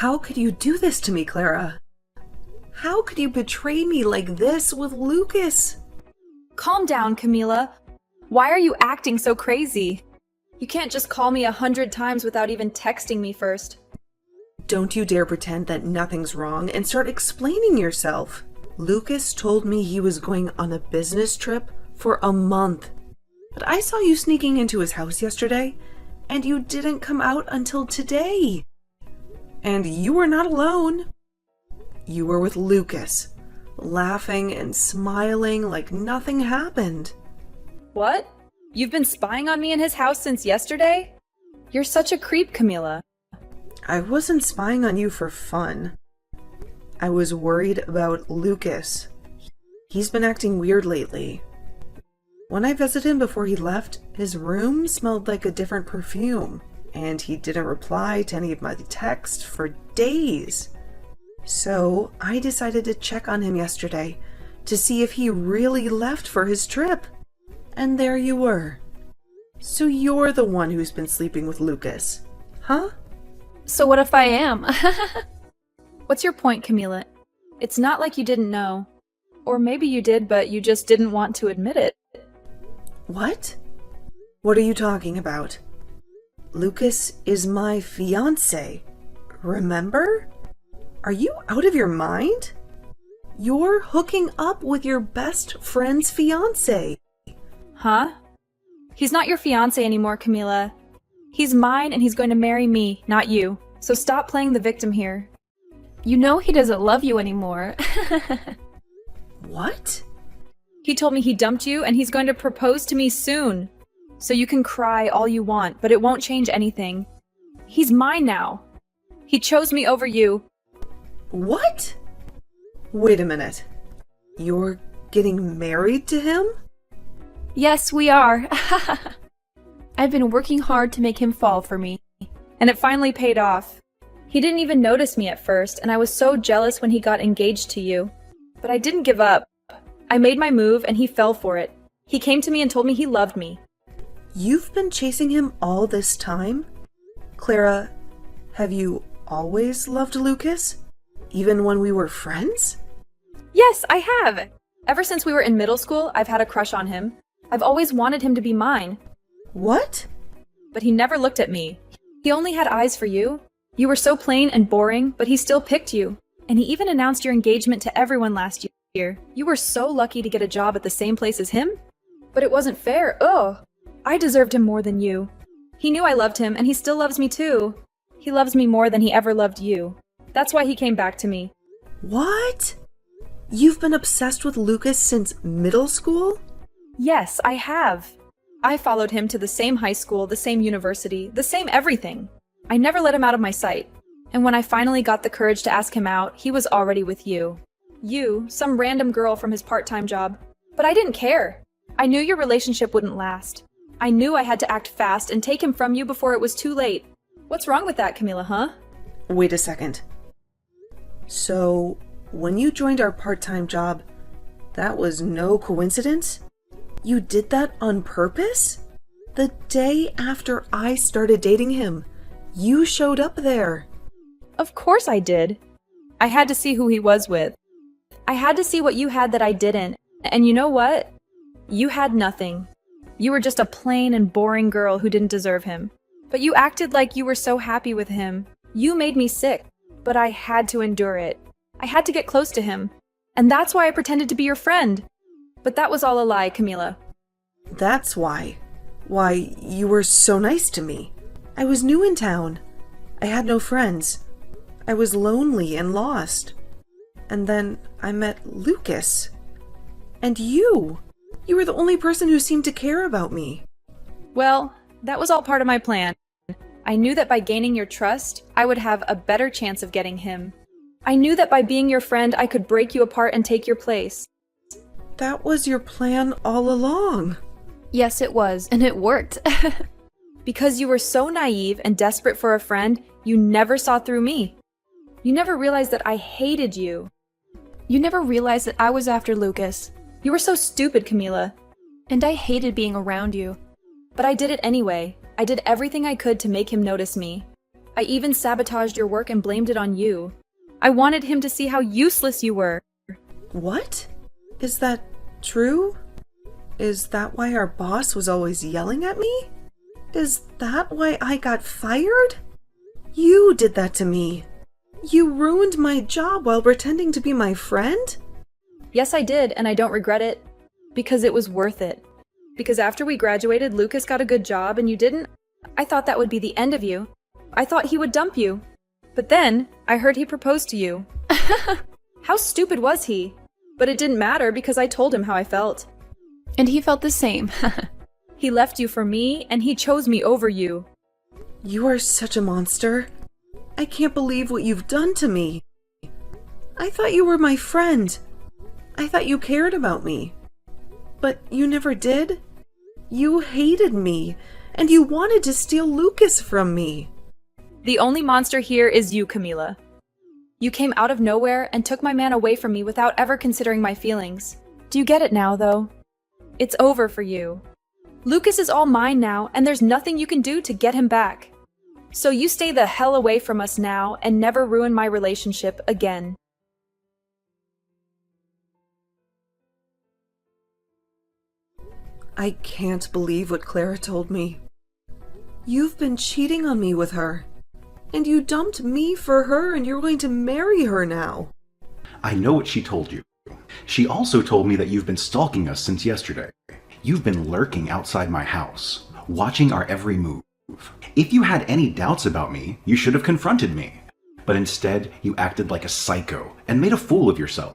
How could you do this to me, Clara? How could you betray me like this with Lucas? Calm down, Camila. Why are you acting so crazy? You can't just call me 100 times without even texting me first. Don't you dare pretend that nothing's wrong and start explaining yourself. Lucas told me he was going on a business trip for a month. But I saw you sneaking into his house yesterday, and you didn't come out until today. And you were not alone. You were with Lucas, laughing and smiling like nothing happened. What? You've been spying on me in his house since yesterday? You're such a creep, Camila. I wasn't spying on you for fun. I was worried about Lucas. He's been acting weird lately. When I visited him before he left, his room smelled like a different perfume, and he didn't reply to any of my texts for days. So I decided to check on him yesterday to see if he really left for his trip. And there you were. So you're the one who's been sleeping with Lucas, huh? So what if I am? What's your point, Camila? It's not like you didn't know. Or maybe you did, but you just didn't want to admit it. What? What are you talking about? Lucas is my fiancé. Remember? Are you out of your mind? You're hooking up with your best friend's fiancé. Huh? He's not your fiancé anymore, Camila. He's mine and he's going to marry me, not you. So stop playing the victim here. You know he doesn't love you anymore. What? He told me he dumped you and he's going to propose to me soon. So you can cry all you want, but it won't change anything. He's mine now. He chose me over you. What? Wait a minute. You're getting married to him? Yes, we are. I've been working hard to make him fall for me, and it finally paid off. He didn't even notice me at first, and I was so jealous when he got engaged to you. But I didn't give up. I made my move, and he fell for it. He came to me and told me he loved me. You've been chasing him all this time? Clara, have you always loved Lucas? Even when we were friends? Yes, I have. Ever since we were in middle school, I've had a crush on him. I've always wanted him to be mine. What? But he never looked at me. He only had eyes for you. You were so plain and boring, but he still picked you. And he even announced your engagement to everyone last year. You were so lucky to get a job at the same place as him. But it wasn't fair. Ugh. I deserved him more than you. He knew I loved him, and he still loves me too. He loves me more than he ever loved you. That's why he came back to me. What? You've been obsessed with Lucas since middle school? Yes, I have. I followed him to the same high school, the same university, the same everything. I never let him out of my sight. And when I finally got the courage to ask him out, he was already with you. You, some random girl from his part-time job. But I didn't care. I knew your relationship wouldn't last. I knew I had to act fast and take him from you before it was too late. What's wrong with that, Camila, huh? Wait a second. So, when you joined our part-time job, that was no coincidence? You did that on purpose? The day after I started dating him, you showed up there. Of course I did. I had to see who he was with. I had to see what you had that I didn't. And you know what? You had nothing. You were just a plain and boring girl who didn't deserve him. But you acted like you were so happy with him. You made me sick, but I had to endure it. I had to get close to him. And that's why I pretended to be your friend. But that was all a lie, Camila. That's why. Why, you were so nice to me. I was new in town. I had no friends. I was lonely and lost. And then I met Lucas. And you. You were the only person who seemed to care about me. Well, that was all part of my plan. I knew that by gaining your trust, I would have a better chance of getting him. I knew that by being your friend, I could break you apart and take your place. That was your plan all along. Yes, it was, and it worked. Because you were so naive and desperate for a friend, you never saw through me. You never realized that I hated you. You never realized that I was after Lucas. You were so stupid, Camila. And I hated being around you. But I did it anyway. I did everything I could to make him notice me. I even sabotaged your work and blamed it on you. I wanted him to see how useless you were. What? Is that true? Is that why our boss was always yelling at me? Is that why I got fired? You did that to me. You ruined my job while pretending to be my friend? Yes, I did, and I don't regret it. Because it was worth it. Because after we graduated, Lucas got a good job and you didn't. I thought that would be the end of you. I thought he would dump you. But then, I heard he proposed to you. How stupid was he? But it didn't matter because I told him how I felt. And he felt the same. He left you for me, and he chose me over you. You are such a monster. I can't believe what you've done to me. I thought you were my friend. I thought you cared about me. But you never did. You hated me, and you wanted to steal Lucas from me. The only monster here is you, Camila. You came out of nowhere and took my man away from me without ever considering my feelings. Do you get it now, though? It's over for you. Lucas is all mine now, and there's nothing you can do to get him back. So you stay the hell away from us now and never ruin my relationship again. I can't believe what Clara told me. You've been cheating on me with her. And you dumped me for her and you're going to marry her now. I know what she told you. She also told me that you've been stalking us since yesterday. You've been lurking outside my house, watching our every move. If you had any doubts about me, you should have confronted me. But instead, you acted like a psycho and made a fool of yourself.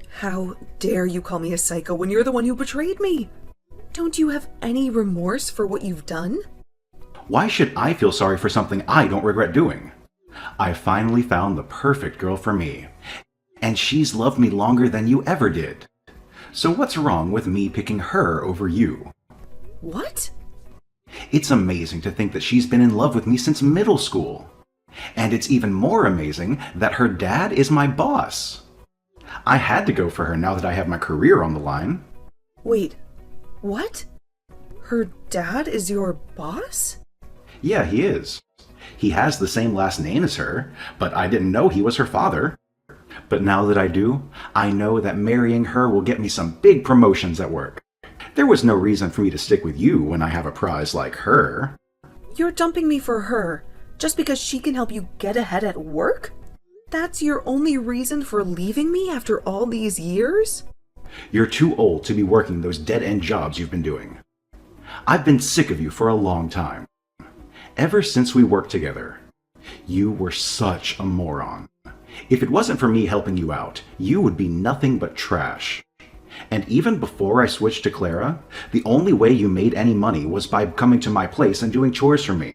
How dare you call me a psycho when you're the one who betrayed me? Don't you have any remorse for what you've done? Why should I feel sorry for something I don't regret doing? I finally found the perfect girl for me. And she's loved me longer than you ever did. So what's wrong with me picking her over you? What? It's amazing to think that she's been in love with me since middle school. And it's even more amazing that her dad is my boss. I had to go for her now that I have my career on the line. Wait, what? Her dad is your boss? Yeah, he is. He has the same last name as her, but I didn't know he was her father. But now that I do, I know that marrying her will get me some big promotions at work. There was no reason for me to stick with you when I have a prize like her. You're dumping me for her just because she can help you get ahead at work? That's your only reason for leaving me after all these years? You're too old to be working those dead-end jobs you've been doing. I've been sick of you for a long time. Ever since we worked together, you were such a moron. If it wasn't for me helping you out, you would be nothing but trash. And even before I switched to Clara, the only way you made any money was by coming to my place and doing chores for me.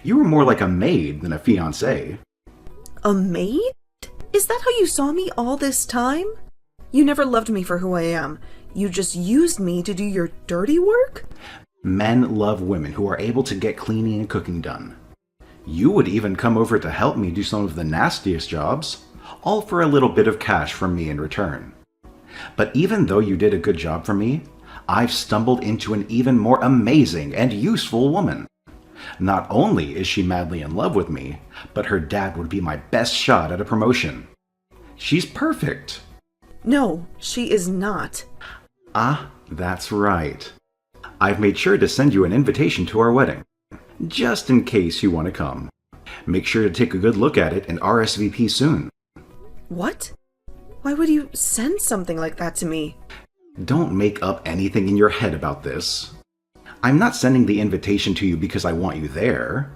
You were more like a maid than a fiancé. A maid? Is that how you saw me all this time? You never loved me for who I am. You just used me to do your dirty work? Men love women who are able to get cleaning and cooking done. You would even come over to help me do some of the nastiest jobs, all for a little bit of cash from me in return. But even though you did a good job for me, I've stumbled into an even more amazing and useful woman. Not only is she madly in love with me, but her dad would be my best shot at a promotion. She's perfect. No, she is not. Ah, that's right. I've made sure to send you an invitation to our wedding, just in case you want to come. Make sure to take a good look at it and RSVP soon. What? Why would you send something like that to me? Don't make up anything in your head about this. I'm not sending the invitation to you because I want you there.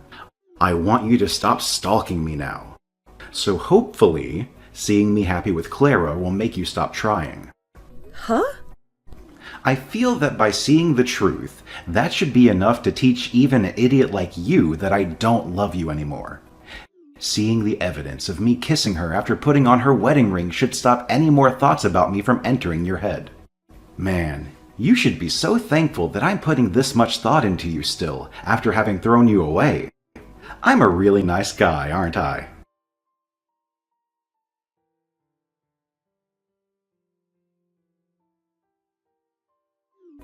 I want you to stop stalking me now. So hopefully, seeing me happy with Clara will make you stop trying. Huh? I feel that by seeing the truth, that should be enough to teach even an idiot like you that I don't love you anymore. Seeing the evidence of me kissing her after putting on her wedding ring should stop any more thoughts about me from entering your head. Man, you should be so thankful that I'm putting this much thought into you still, after having thrown you away. I'm a really nice guy, aren't I?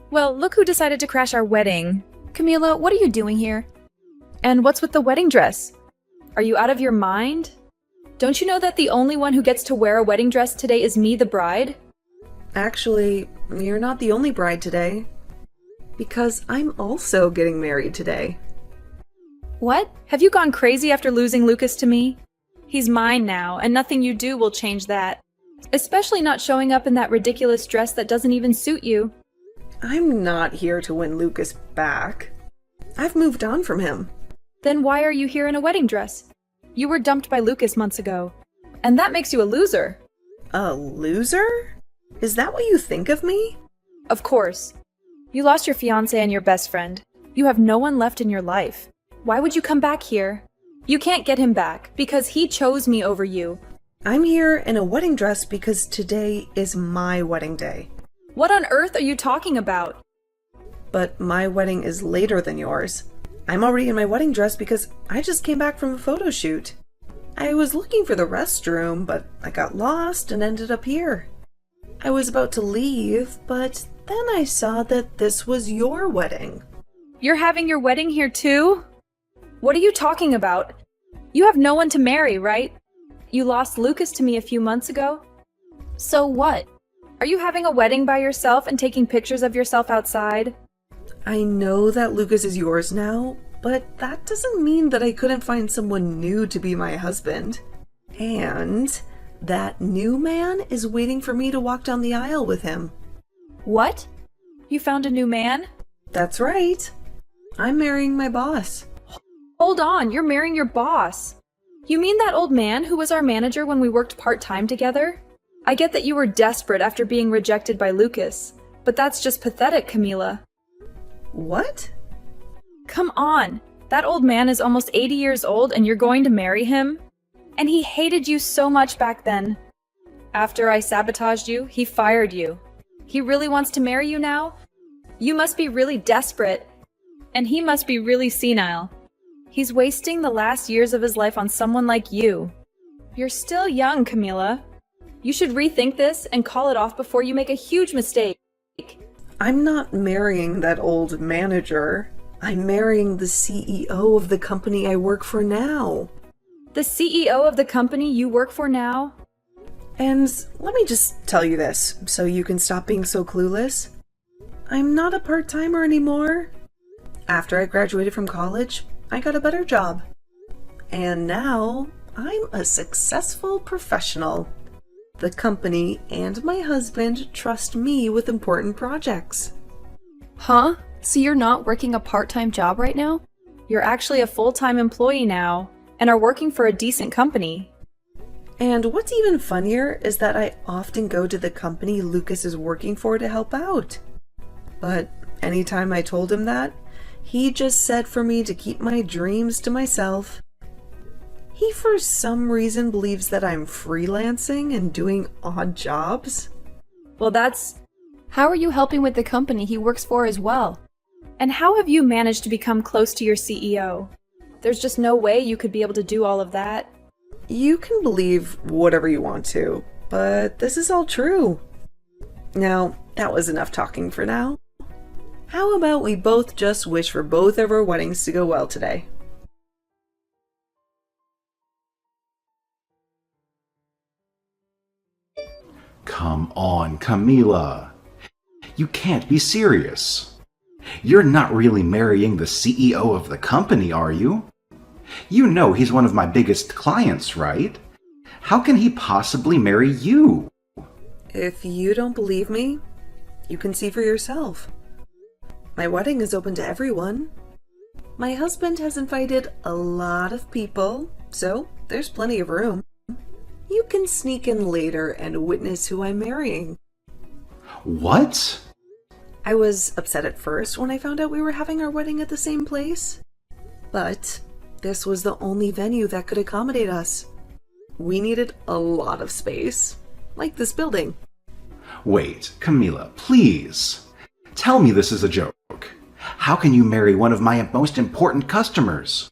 Well, look who decided to crash our wedding. Camila, what are you doing here? And what's with the wedding dress? Are you out of your mind? Don't you know that the only one who gets to wear a wedding dress today is me, the bride? Actually, you're not the only bride today. Because I'm also getting married today. What? Have you gone crazy after losing Lucas to me? He's mine now, and nothing you do will change that. Especially not showing up in that ridiculous dress that doesn't even suit you. I'm not here to win Lucas back. I've moved on from him. Then why are you here in a wedding dress? You were dumped by Lucas months ago. And that makes you a loser. A loser? Is that what you think of me? Of course. You lost your fiancé and your best friend. You have no one left in your life. Why would you come back here? You can't get him back because he chose me over you. I'm here in a wedding dress because today is my wedding day. What on earth are you talking about? But my wedding is later than yours. I'm already in my wedding dress because I just came back from a photo shoot. I was looking for the restroom, but I got lost and ended up here. I was about to leave, but then I saw that this was your wedding. You're having your wedding here too? What are you talking about? You have no one to marry, right? You lost Lucas to me a few months ago. So what? Are you having a wedding by yourself and taking pictures of yourself outside? I know that Lucas is yours now, but that doesn't mean that I couldn't find someone new to be my husband. And that new man is waiting for me to walk down the aisle with him. What? You found a new man? That's right. I'm marrying my boss. Hold on, you're marrying your boss. You mean that old man who was our manager when we worked part-time together? I get that you were desperate after being rejected by Lucas, but that's just pathetic, Camila. What? Come on, that old man is almost 80 years old and you're going to marry him? And he hated you so much back then. After I sabotaged you, he fired you. He really wants to marry you now? You must be really desperate. And he must be really senile. He's wasting the last years of his life on someone like you. You're still young, Camila. You should rethink this and call it off before you make a huge mistake. I'm not marrying that old manager. I'm marrying the CEO of the company I work for now. The CEO of the company you work for now? And let me just tell you this, so you can stop being so clueless. I'm not a part-timer anymore. After I graduated from college, I got a better job. And now, I'm a successful professional. The company and my husband trust me with important projects. Huh? So you're not working a part-time job right now? You're actually a full-time employee now, and are working for a decent company. And what's even funnier is that I often go to the company Lucas is working for to help out. But anytime I told him that, he just said for me to keep my dreams to myself. He for some reason believes that I'm freelancing and doing odd jobs. Well, that's... How are you helping with the company he works for as well? And how have you managed to become close to your CEO? There's just no way you could be able to do all of that. You can believe whatever you want to, but this is all true. Now, that was enough talking for now. How about we both just wish for both of our weddings to go well today? Come on, Camila. You can't be serious. You're not really marrying the CEO of the company, are you? You know he's one of my biggest clients, right? How can he possibly marry you? If you don't believe me, you can see for yourself. My wedding is open to everyone. My husband has invited a lot of people, so there's plenty of room. You can sneak in later and witness who I'm marrying. What? I was upset at first when I found out we were having our wedding at the same place. But this was the only venue that could accommodate us. We needed a lot of space, like this building. Wait, Camila, please. Tell me this is a joke. How can you marry one of my most important customers?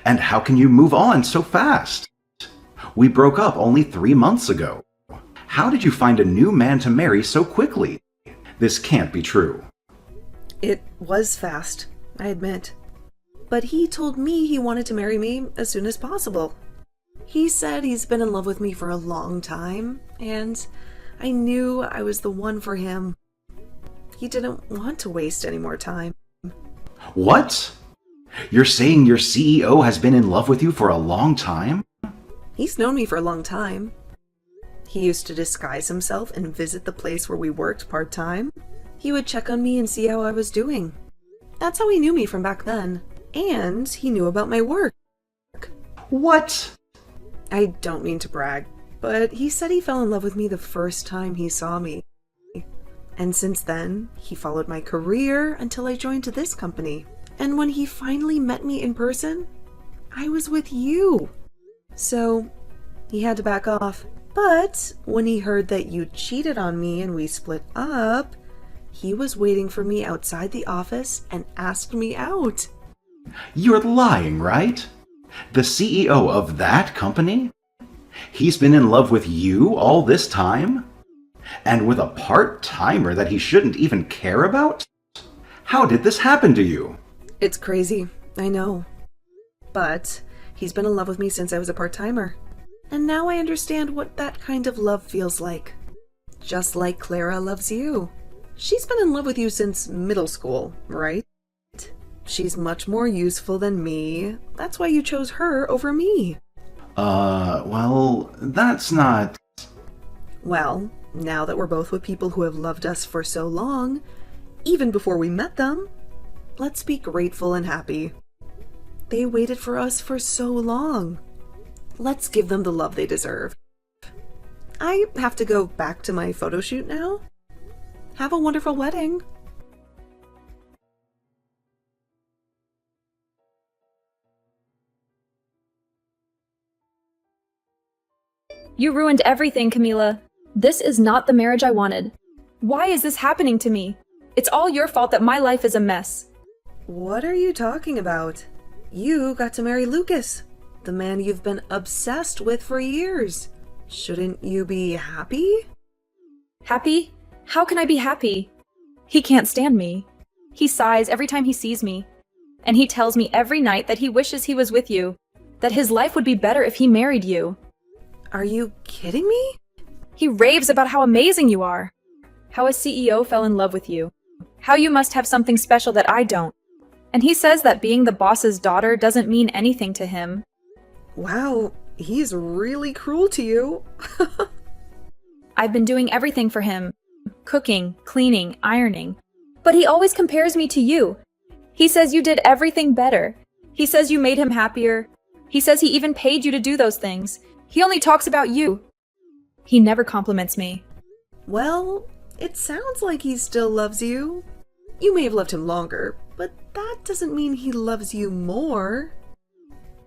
And how can you move on so fast? We broke up only 3 months ago. How did you find a new man to marry so quickly? This can't be true. It was fast, I admit. but he told me he wanted to marry me as soon as possible. He said he's been in love with me for a long time, and I knew I was the one for him. He didn't want to waste any more time. What? You're saying your CEO has been in love with you for a long time? He's known me for a long time. He used to disguise himself and visit the place where we worked part-time. He would check on me and see how I was doing. That's how he knew me from back then. And he knew about my work. What? I don't mean to brag, but he said he fell in love with me the first time he saw me. And since then, he followed my career until I joined this company. And when he finally met me in person, I was with you. So, he had to back off. But when he heard that you cheated on me and we split up, he was waiting for me outside the office and asked me out. You're lying, right? The CEO of that company? He's been in love with you all this time? And with a part-timer that he shouldn't even care about? How did this happen to you? It's crazy, I know. But he's been in love with me since I was a part-timer. And now I understand what that kind of love feels like. Just like Clara loves you. She's been in love with you since middle school, right? She's much more useful than me. That's why you chose her over me. Well, that's not... Well, now that we're both with people who have loved us for so long, even before we met them, let's be grateful and happy. They waited for us for so long. Let's give them the love they deserve. I have to go back to my photo shoot now. Have a wonderful wedding. You ruined everything, Camila. This is not the marriage I wanted. Why is this happening to me? It's all your fault that my life is a mess. What are you talking about? You got to marry Lucas, the man you've been obsessed with for years. Shouldn't you be happy? Happy? How can I be happy? He can't stand me. He sighs every time he sees me. And he tells me every night that he wishes he was with you, that his life would be better if he married you. Are you kidding me? He raves about how amazing you are, how a CEO fell in love with you, how you must have something special that I don't. And he says that being the boss's daughter doesn't mean anything to him. Wow, he's really cruel to you. I've been doing everything for him, cooking, cleaning, ironing. But he always compares me to you. He says you did everything better. He says you made him happier. He says he even paid you to do those things. He only talks about you. He never compliments me. Well, it sounds like he still loves you. You may have loved him longer, but that doesn't mean he loves you more.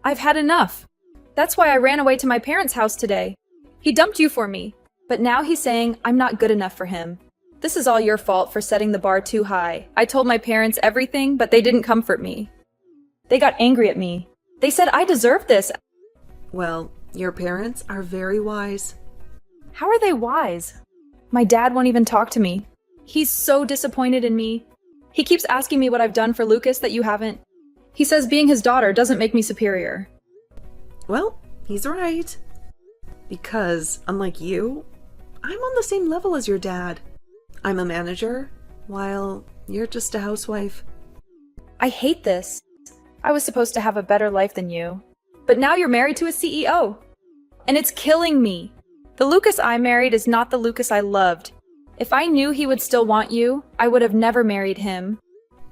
I've had enough. That's why I ran away to my parents' house today. He dumped you for me, but now he's saying I'm not good enough for him. This is all your fault for setting the bar too high. I told my parents everything, but they didn't comfort me. They got angry at me. They said I deserved this. Well, your parents are very wise. How are they wise? My dad won't even talk to me. He's so disappointed in me. He keeps asking me what I've done for Lucas that you haven't. He says being his daughter doesn't make me superior. Well, he's right. Because, unlike you, I'm on the same level as your dad. I'm a manager, while you're just a housewife. I hate this. I was supposed to have a better life than you. But now you're married to a CEO. And it's killing me. The Lucas I married is not the Lucas I loved. If I knew he would still want you, I would have never married him.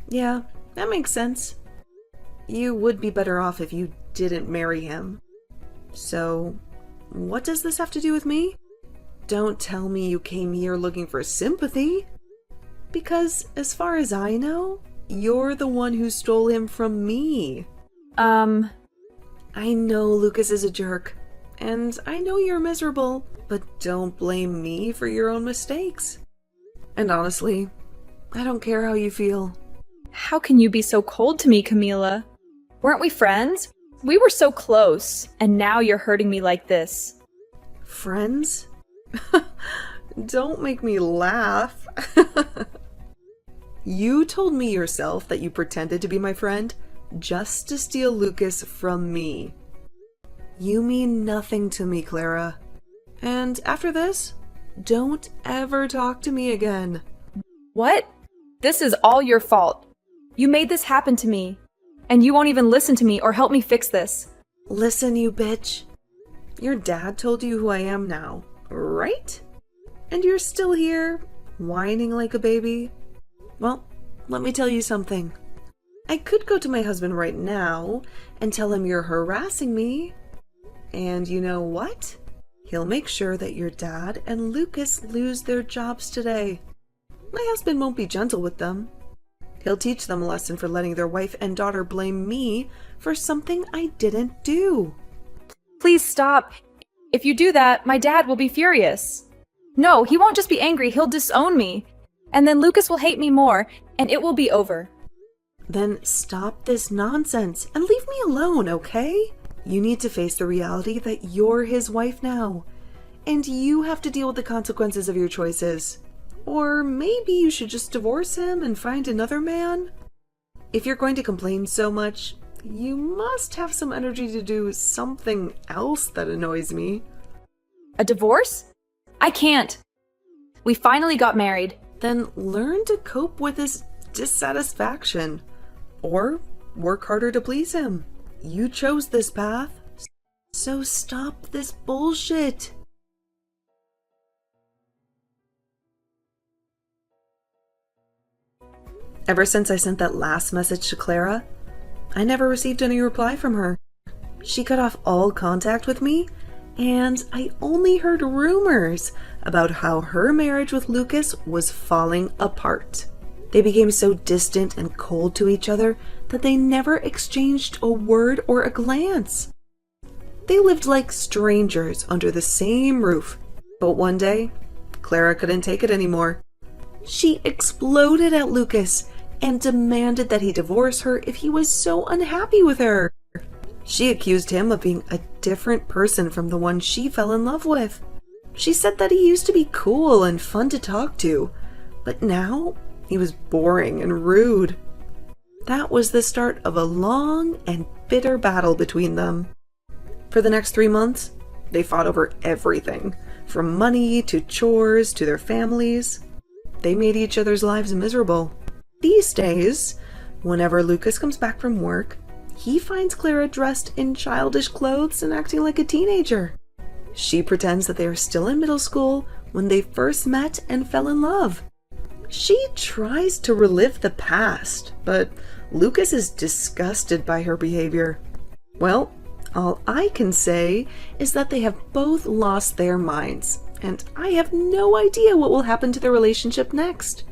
Yeah, that makes sense. You would be better off if you didn't marry him. So, what does this have to do with me? Don't tell me you came here looking for sympathy. Because, as far as I know, you're the one who stole him from me. I know Lucas is a jerk, and I know you're miserable, but don't blame me for your own mistakes. And honestly, I don't care how you feel. How can you be so cold to me, Camila? Weren't we friends? We were so close, and now you're hurting me like this. Friends? Don't make me laugh. You told me yourself that you pretended to be my friend, just to steal Lucas from me. You mean nothing to me, Clara. And after this, don't ever talk to me again. What? This is all your fault. You made this happen to me, and you won't even listen to me or help me fix this. Listen, you bitch. Your dad told you who I am now, right? And you're still here, whining like a baby? Well, let me tell you something. I could go to my husband right now and tell him you're harassing me. And you know what? He'll make sure that your dad and Lucas lose their jobs today. My husband won't be gentle with them. He'll teach them a lesson for letting their wife and daughter blame me for something I didn't do. Please stop. If you do that, my dad will be furious. No, he won't just be angry, he'll disown me. And then Lucas will hate me more, and it will be over. Then stop this nonsense and leave me alone, okay? You need to face the reality that you're his wife now, and you have to deal with the consequences of your choices. Or maybe you should just divorce him and find another man? If you're going to complain so much, you must have some energy to do something else that annoys me. A divorce? I can't. We finally got married. Then learn to cope with this dissatisfaction. Or work harder to please him. You chose this path, so stop this bullshit. Ever since I sent that last message to Clara, I never received any reply from her. She cut off all contact with me, and I only heard rumors about how her marriage with Lucas was falling apart. They became so distant and cold to each other that they never exchanged a word or a glance. They lived like strangers under the same roof. But one day, Clara couldn't take it anymore. She exploded at Lucas and demanded that he divorce her if he was so unhappy with her. She accused him of being a different person from the one she fell in love with. She said that he used to be cool and fun to talk to, but now he was boring and rude. That was the start of a long and bitter battle between them. For the next 3 months, they fought over everything, from money to chores to their families. They made each other's lives miserable. These days, whenever Lucas comes back from work, he finds Clara dressed in childish clothes and acting like a teenager. She pretends that they are still in middle school when they first met and fell in love. She tries to relive the past, but Lucas is disgusted by her behavior. Well, all I can say is that they have both lost their minds, and I have no idea what will happen to their relationship next.